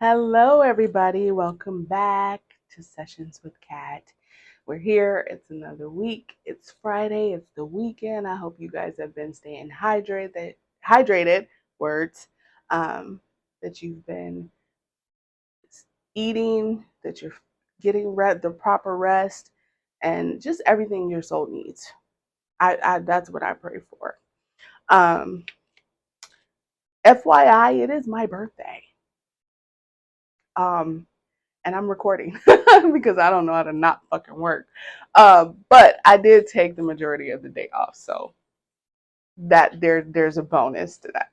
Hello, everybody. Welcome back to Sessions with Kat. We're here. It's another week. It's Friday. It's the weekend. I hope you guys have been staying hydrated, words, that you've been eating, that you're getting the proper rest, and just everything your soul needs. That's what I pray for. Um, FYI, it is my birthday. Um, and I'm recording because I don't know how to not fucking work. But I did take the majority of the day off, so that there's a bonus to that.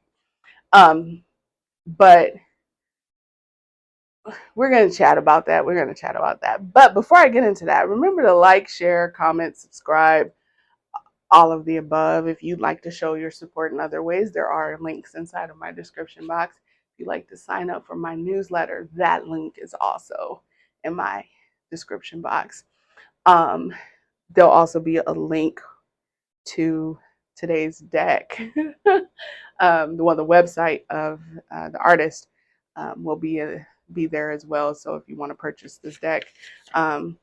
But we're gonna chat about that. But before I get into that, remember to like, share, comment, subscribe, all of the above. If you'd like to show your support in other ways, there are links inside of my description box. If you'd like to sign up for my newsletter, that link is also in my description box. Um, there'll also be a link to today's deck. The website of the artist will be there as well. So if you want to purchase this deck, that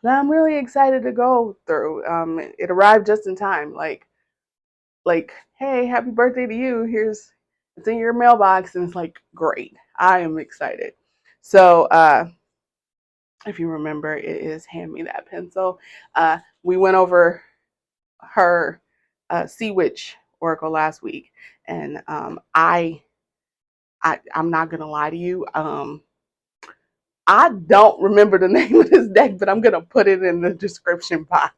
I'm really excited to go through. It arrived just in time. Like, hey, happy birthday to you. It's in your mailbox, and it's like, great. I am excited. So if you remember, it is Hand Me That Pencil. We went over her Sea Witch Oracle last week, and I'm not gonna lie to you. I don't remember the name of this deck, but I'm gonna put it in the description box.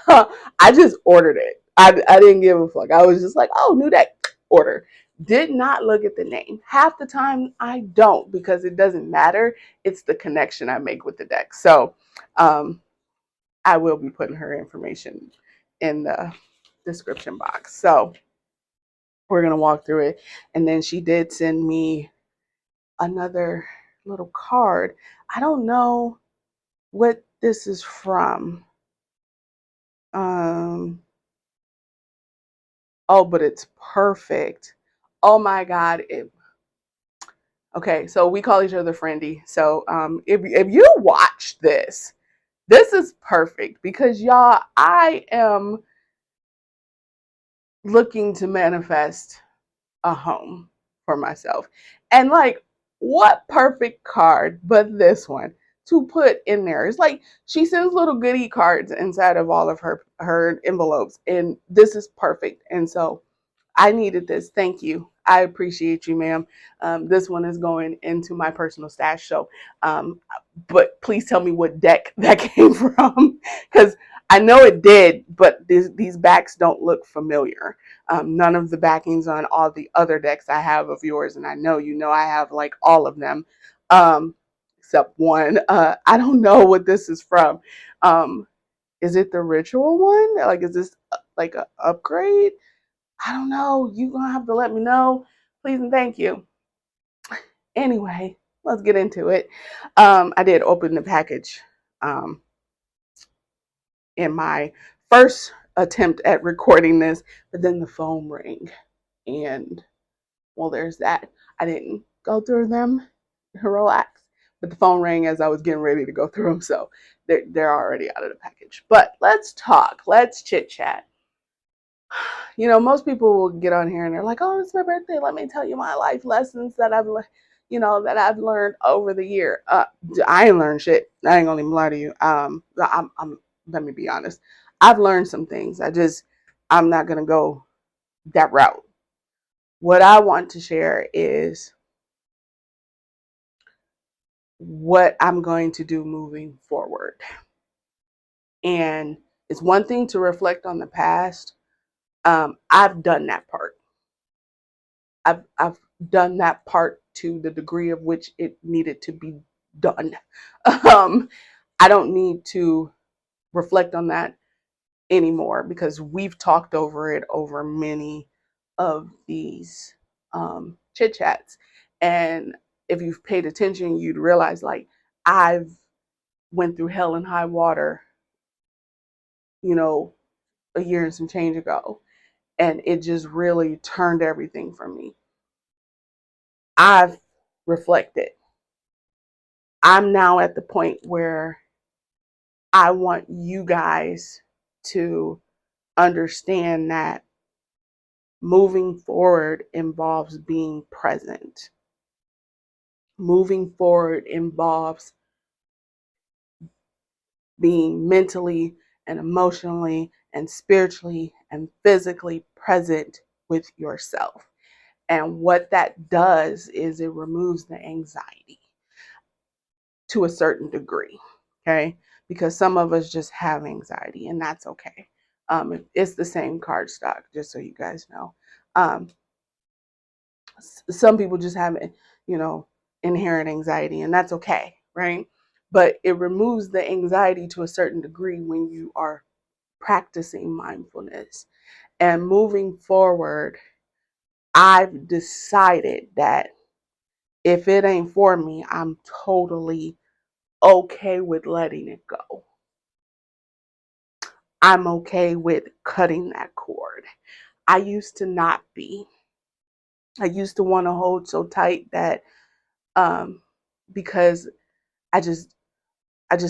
I just ordered it. I didn't give a fuck. I was just like, oh, new deck, order. Did not look at the name. Half the time I don't, because it doesn't matter. It's the connection I make with the deck. So I will be putting her information in the description box. So we're going to walk through it. And then she did send me another little card. I don't know what this is from. Oh, but it's perfect. Oh my God. Okay, so we call each other friendy. So if you watch this, this is perfect because y'all, I am looking to manifest a home for myself. And like, what perfect card but this one to put in there? It's like she sends little goodie cards inside of all of her envelopes, and this is perfect. And so I needed this. Thank you. I appreciate you, ma'am. This one is going into my personal stash. So, but please tell me what deck that came from, because I know it did, but these backs don't look familiar. None of the backings on all the other decks I have of yours, and I know I have like all of them, except one. I don't know what this is from. Is it the ritual one? Like, is this like an upgrade? I don't know. You're going to have to let me know. Please and thank you. Anyway, let's get into it. I did open the package um, in my first attempt at recording this, but then the phone rang. And, well, there's that. I didn't go through them, relax. But the phone rang as I was getting ready to go through them. So they're already out of the package. But let's talk. Let's chit chat. Most people will get on here and they're like, "Oh, it's my birthday. Let me tell you my life lessons that I've learned over the year." I ain't learned shit. I ain't gonna even lie to you. Let me be honest. I've learned some things. I'm not gonna go that route. What I want to share is what I'm going to do moving forward. And it's one thing to reflect on the past. I've done that part. I've done that part to the degree of which it needed to be done. Um, I don't need to reflect on that anymore because we've talked over it over many of these chit chats. And if you've paid attention, you'd realize like I've went through hell and high water, you know, a year and some change ago. And it just really turned everything for me. I've reflect it. I'm now at the point where I want you guys to understand that moving forward involves being present. Moving forward involves being mentally and emotionally and spiritually and physically present with yourself. And what that does is it removes the anxiety to a certain degree, okay? Because some of us just have anxiety, and that's okay. It's the same card stock, just so you guys know. Some people just have, inherent anxiety, and that's okay, right? But it removes the anxiety to a certain degree when you are practicing mindfulness. And moving forward, I've decided that if it ain't for me, I'm totally okay with letting it go. I'm okay with cutting that cord. I used to not be. I used to want to hold so tight that because I just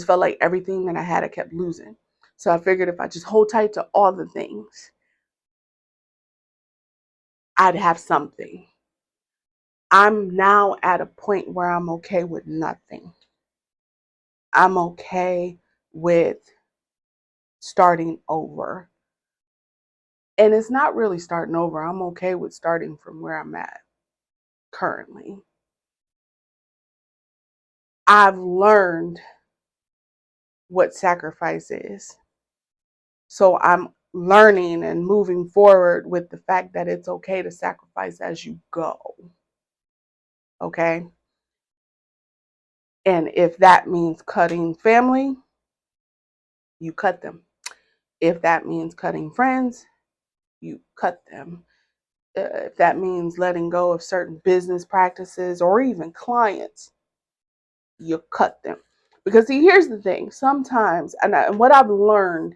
felt like everything that I had I kept losing. So I figured if I just hold tight to all the things, I'd have something. I'm now at a point where I'm okay with nothing. I'm okay with starting over. And it's not really starting over. I'm okay with starting from where I'm at currently. I've learned what sacrifice is. So I'm learning and moving forward with the fact that it's okay to sacrifice as you go. Okay? And if that means cutting family, you cut them. If that means cutting friends, you cut them. If that means letting go of certain business practices or even clients, you cut them. Because see, here's the thing. Sometimes, and what I've learned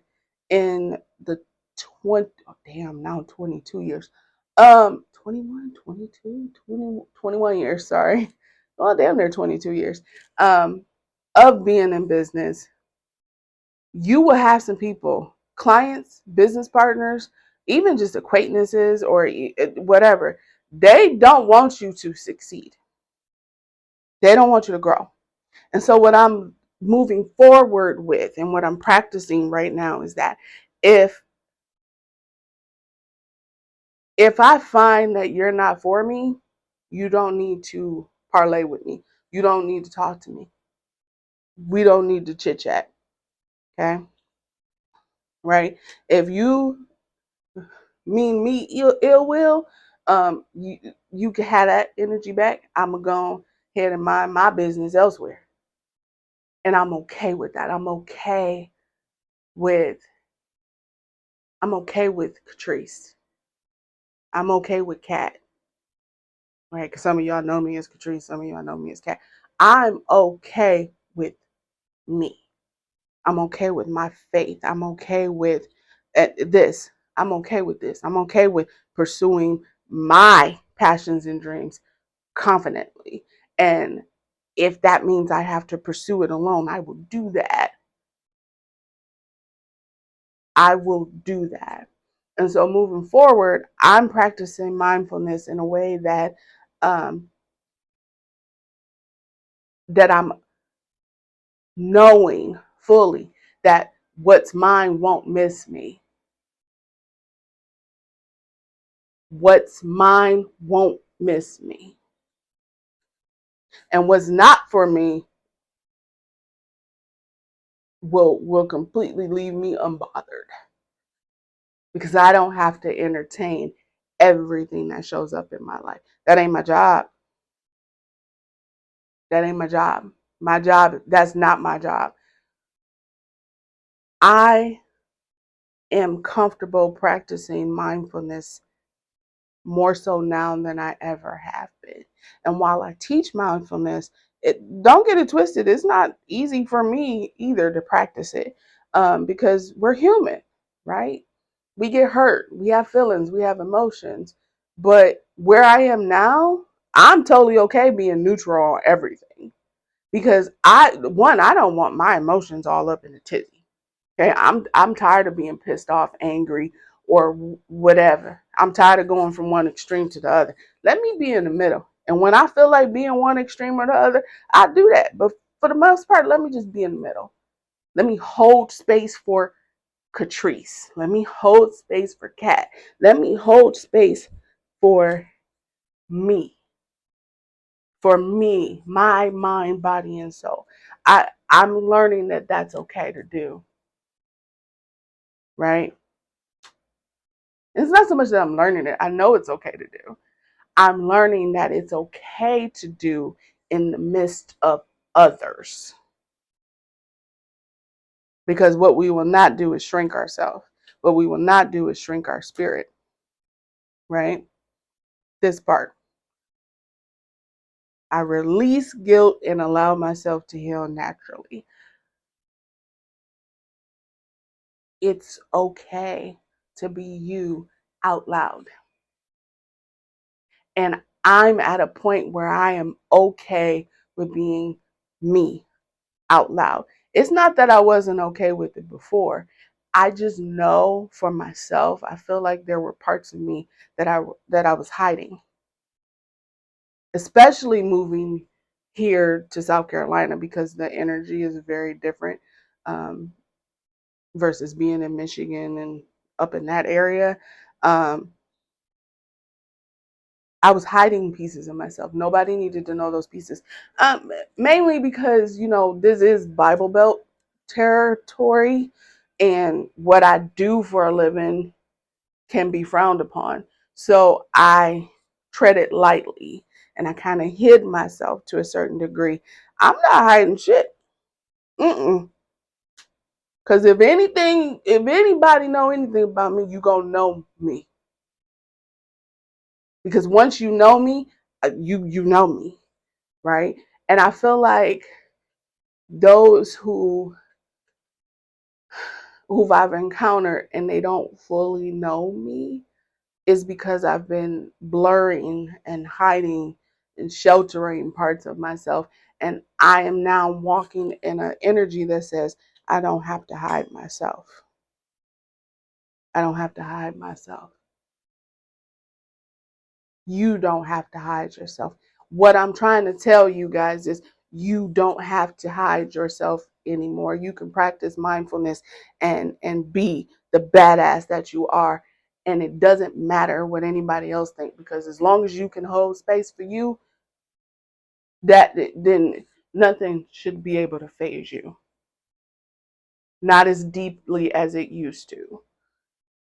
in the 22 years. 21, 22, 20, 21 years, sorry. Well, damn, they're 22 years of being in business. You will have some people, clients, business partners, even just acquaintances or whatever. They don't want you to succeed. They don't want you to grow. And so what I'm moving forward with and what I'm practicing right now is that if I find that you're not for me, you don't need to parlay with me. You don't need to talk to me. We don't need to chit chat. Okay? Right? If you mean me ill will, you can have that energy back. I'm gonna go ahead and mind my business elsewhere. And I'm okay with that. With I'm okay with Catrice. I'm okay with Kat. Right? Because some of y'all know me as Catrice, some of y'all know me as Kat. I'm okay with me. I'm okay with my faith. I'm okay with this. I'm okay with this. I'm okay with pursuing my passions and dreams confidently. And if that means I have to pursue it alone, I will do that. I will do that. And so moving forward, I'm practicing mindfulness in a way that that I'm knowing fully that what's mine won't miss me. What's mine won't miss me. And what's not for me will completely leave me unbothered. Because I don't have to entertain everything that shows up in my life. That ain't my job. That ain't my job. My job, that's not my job. I am comfortable practicing mindfulness more so now than I ever have been. And while I teach mindfulness, don't get it twisted. It's not easy for me either to practice it because we're human, right? We get hurt. We have feelings. We have emotions. But where I am now, I'm totally okay being neutral on everything because I don't want my emotions all up in the tizzy. Okay, I'm tired of being pissed off, angry, or whatever. I'm tired of going from one extreme to the other. Let me be in the middle. And when I feel like being one extreme or the other, I do that. But for the most part, let me just be in the middle. Let me hold space for Catrice. Let me hold space for Kat. Let me hold space for me. For me, my mind, body, and soul. I'm learning that that's okay to do, right? It's not so much that I'm learning it. I know it's okay to do. I'm learning that it's okay to do in the midst of others. Because what we will not do is shrink ourselves. What we will not do is shrink our spirit, right? This part. I release guilt and allow myself to heal naturally. It's okay to be you out loud. And I'm at a point where I am okay with being me out loud. It's not that I wasn't okay with it before. I just know for myself, I feel like there were parts of me that I was hiding. Especially moving here to South Carolina because the energy is very different um, versus being in Michigan and up in that area. Um, I was hiding pieces of myself. Nobody needed to know those pieces. Mainly because, this is Bible Belt territory and what I do for a living can be frowned upon. So I treaded lightly and I kind of hid myself to a certain degree. I'm not hiding shit. Mm-mm. Because if anybody know anything about me, you gonna know me. Because once you know me, you know me, right? And I feel like those who I've encountered and they don't fully know me is because I've been blurring and hiding and sheltering parts of myself. And I am now walking in an energy that says, I don't have to hide myself. I don't have to hide myself. You don't have to hide yourself. What I'm trying to tell you guys is you don't have to hide yourself anymore. You can practice mindfulness and be the badass that you are. And it doesn't matter what anybody else thinks because as long as you can hold space for you, then nothing should be able to phase you. Not as deeply as it used to,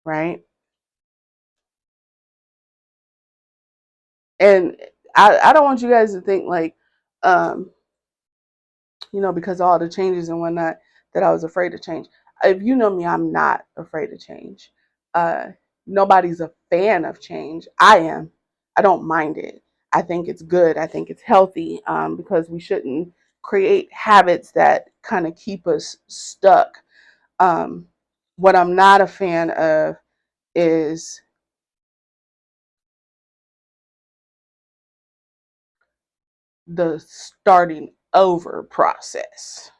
right? And I don't want you guys to think like um because of all the changes and whatnot, that I was afraid to change. If you know me, I'm not afraid to change. Uh, Nobody's a fan of change. I am. I don't mind it. I think it's good. I think it's healthy because we shouldn't create habits that kind of keep us stuck. Um, what I'm not a fan of is the starting over process.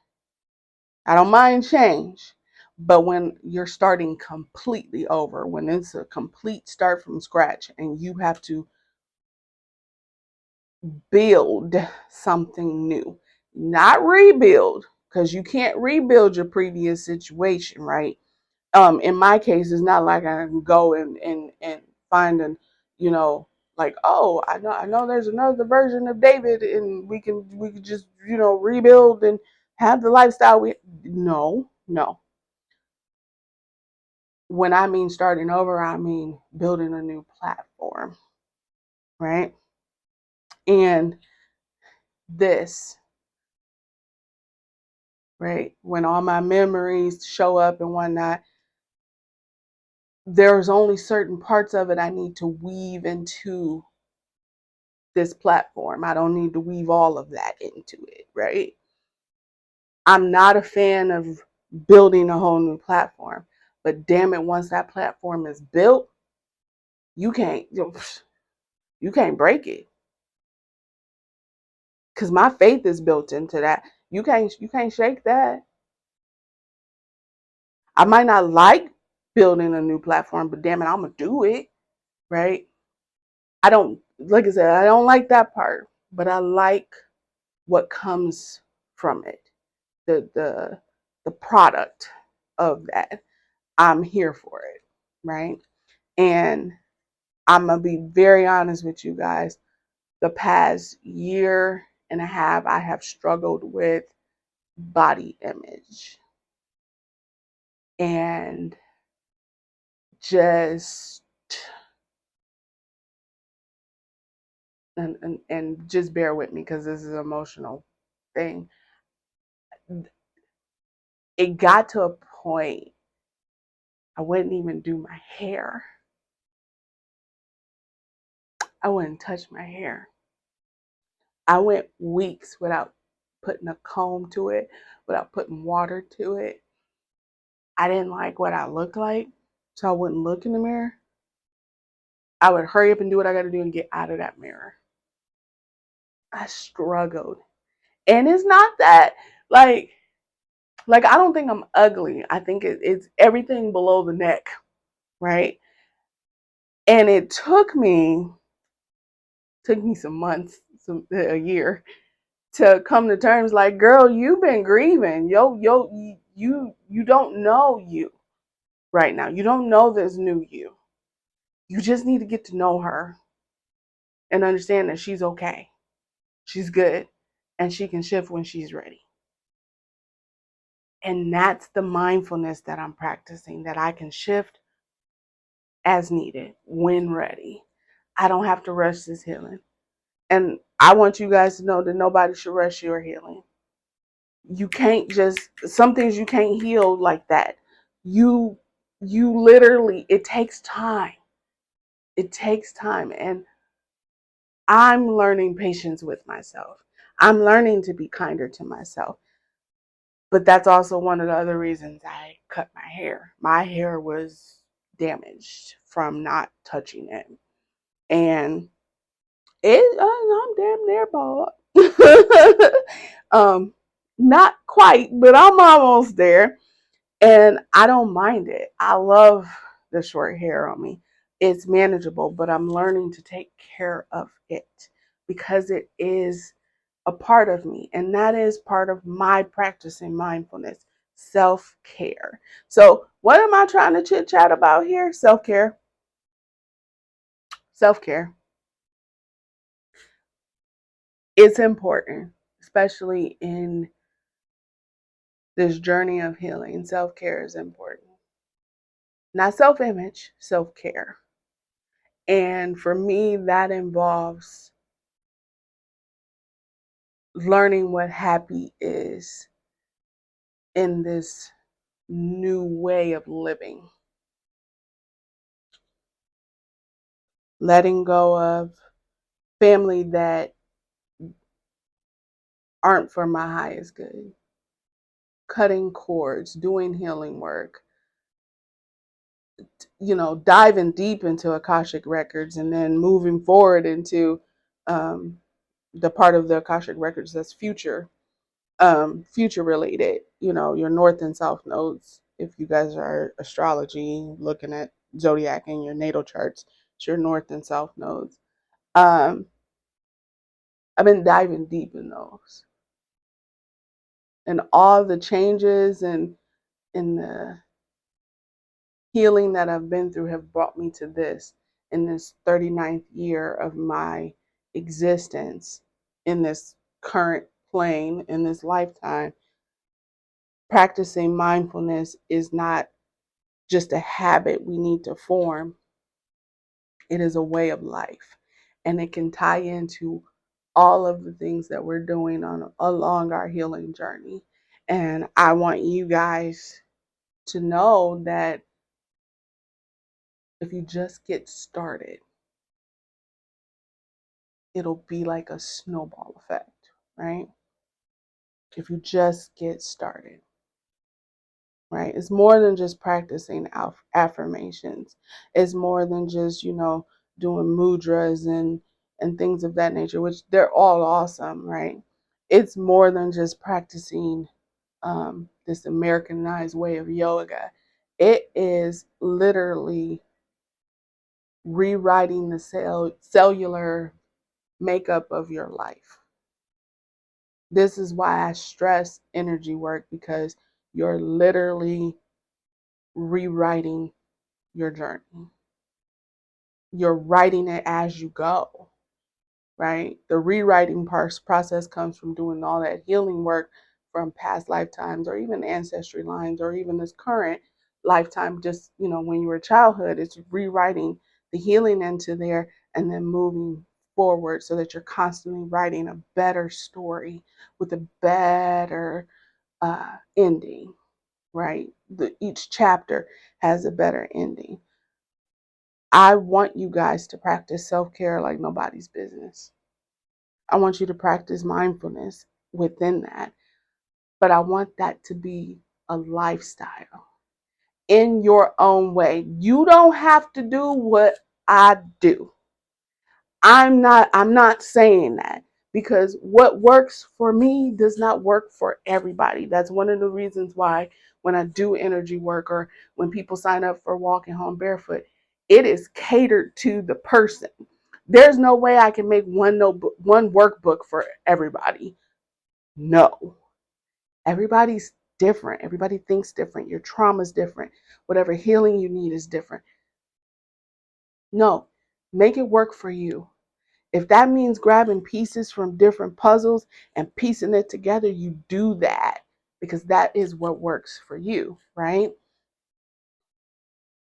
I don't mind change, but when you're starting completely over, when it's a complete start from scratch and you have to build something new, not rebuild, because you can't rebuild your previous situation, right? In my case, it's not like I can go and find an, you know, like, oh, I know there's another version of David and we can just, rebuild and have the lifestyle we no. When I mean starting over, I mean building a new platform, right? And this, right? When all my memories show up and whatnot, there's only certain parts of it I need to weave into this platform. I don't need to weave all of that into it, right? I'm not a fan of building a whole new platform, but damn it, once that platform is built, you can't you can't break it. because my faith is built into that. You can't shake that. I might not like building a new platform, but damn it, I'm gonna do it, right? I don't, like I said, I don't like that part, but I like what comes from it, the product of that. I'm here for it, right? And I'm gonna be very honest with you guys. The past year and a half, I have struggled with body image and just and just bear with me because this is an emotional thing. It got to a point I wouldn't even do my hair. I wouldn't touch my hair. I went weeks without putting a comb to it, without putting water to it. I didn't like what I looked like, so I wouldn't look in the mirror. I would hurry up and do what I got to do and get out of that mirror. I struggled. And it's not that, like I don't think I'm ugly. I think it's everything below the neck, right? And it took me some months, a year, to come to terms like, girl, you've been grieving. You don't know you right now. You don't know this new you. You just need to get to know her and understand that she's okay. She's good. And she can shift when she's ready. And that's the mindfulness that I'm practicing, that I can shift as needed when ready. I don't have to rush this healing. And I want you guys to know that nobody should rush your healing. You can't just, some things you can't heal like that. You literally, it takes time. It takes time. And I'm learning patience with myself. I'm learning to be kinder to myself. But that's also one of the other reasons I cut my hair. My hair was damaged from not touching it. And I'm damn near bald. Not quite, but I'm almost there. And I don't mind it. I love the short hair on me. It's manageable, but I'm learning to take care of it because it is a part of me. And that is part of my practicing mindfulness, self-care. So what am I trying to chit chat about here? Self-care. Self-care. It's important, especially in this journey of healing. Self-care is important. Not self-image, self-care. And for me, that involves learning what happy is in this new way of living. Letting go of family that aren't for my highest good. Cutting cords, doing healing work, diving deep into Akashic records and then moving forward into the part of the Akashic records that's future related, your north and south nodes. If you guys are astrology, looking at zodiac and your natal charts, it's your north and south nodes. I've been diving deep in those, and all the changes and in the healing that I've been through have brought me to this, in this 39th year of my existence, in this current plane, in this lifetime. Practicing mindfulness is not just a habit we need to form. It is a way of life, and it can tie into all of the things that we're doing along our healing journey. And I want you guys to know that if you just get started, it'll be like a snowball effect, right? If you just get started, right? It's more than just practicing affirmations. It's more than just, doing mudras and things of that nature, which they're all awesome, right? It's more than just practicing this Americanized way of yoga. It is literally rewriting the cellular makeup of your life. This is why I stress energy work, because you're literally rewriting your journey. You're writing it as you go, right? The rewriting process comes from doing all that healing work from past lifetimes, or even ancestry lines, or even this current lifetime. Just, when you were a childhood, it's rewriting the healing into there and then moving forward so that you're constantly writing a better story with a better ending, right? Each chapter has a better ending. I want you guys to practice self-care like nobody's business. I want you to practice mindfulness within that. But I want that to be a lifestyle in your own way. You don't have to do what I do. I'm not saying that, because what works for me does not work for everybody. That's one of the reasons why when I do energy work, or when people sign up for Walking Home Barefoot, it is catered to the person. There's no way I can make one workbook for everybody. No. Everybody's different. Everybody thinks different. Your trauma is different. Whatever healing you need is different. No. Make it work for you. If that means grabbing pieces from different puzzles and piecing it together, you do that, because that is what works for you, right?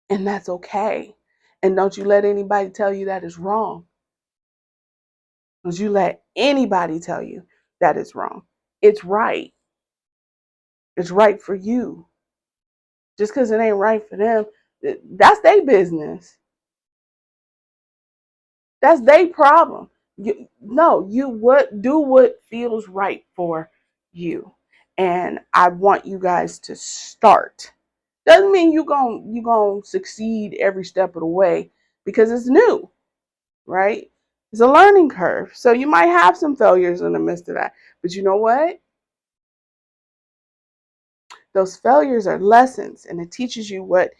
And that's okay. And don't you let anybody tell you that is wrong. Don't you let anybody tell you that it's wrong. It's right. It's right for you. Just because it ain't right for them, that's their business. That's their problem. Do what feels right for you. And I want you guys to start. Doesn't mean you gonna succeed every step of the way, because it's new, right? It's a learning curve. So you might have some failures in the midst of that. But you know what? Those failures are lessons, and it teaches you what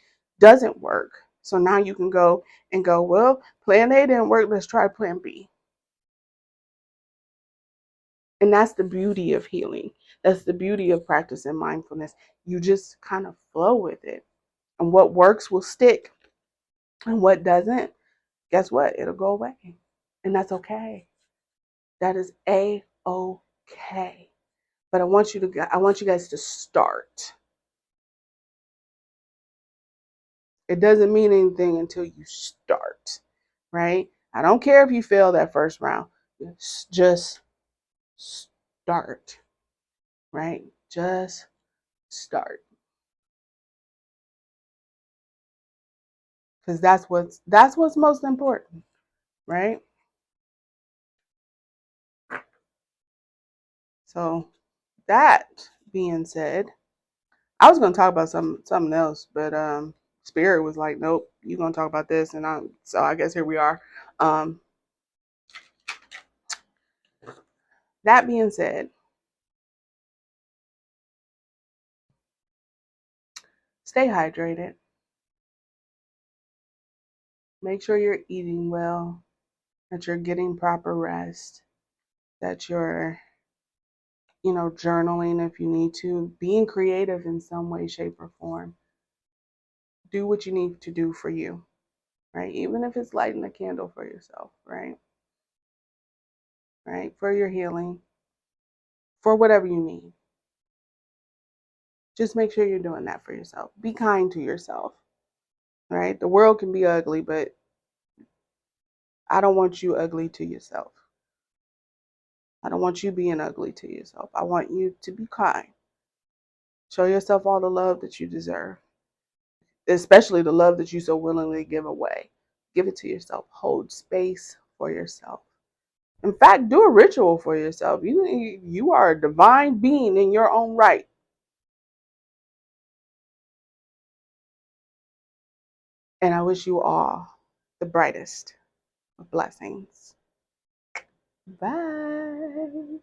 doesn't work. So now you can go, well, plan A didn't work, let's try plan B. And that's the beauty of healing. That's the beauty of practicing mindfulness. You just kind of flow with it. And what works will stick. And what doesn't, guess what? It'll go away. And that's okay. That is A-OK. But I want you guys to start. It doesn't mean anything until you start, right? I don't care if you fail that first round. Just start, right? Just start. Because that's what's most important, right? So that being said, I was gonna talk about something else, but Spirit was like, nope, you're gonna talk about this, and I guess here we are. Um, that being said, stay hydrated. Make sure you're eating well, that you're getting proper rest, that you're, journaling if you need to, being creative in some way, shape, or form. Do what you need to do for you, right? Even if it's lighting a candle for yourself, right? Right? For your healing, for whatever you need. Just make sure you're doing that for yourself. Be kind to yourself, right? The world can be ugly, but I don't want you ugly to yourself. I don't want you being ugly to yourself. I want you to be kind. Show yourself all the love that you deserve, especially the love that you so willingly give away. Give it to yourself. Hold space for yourself. In fact, do a ritual for yourself. You are a divine being in your own right. And I wish you all the brightest of blessings. Bye.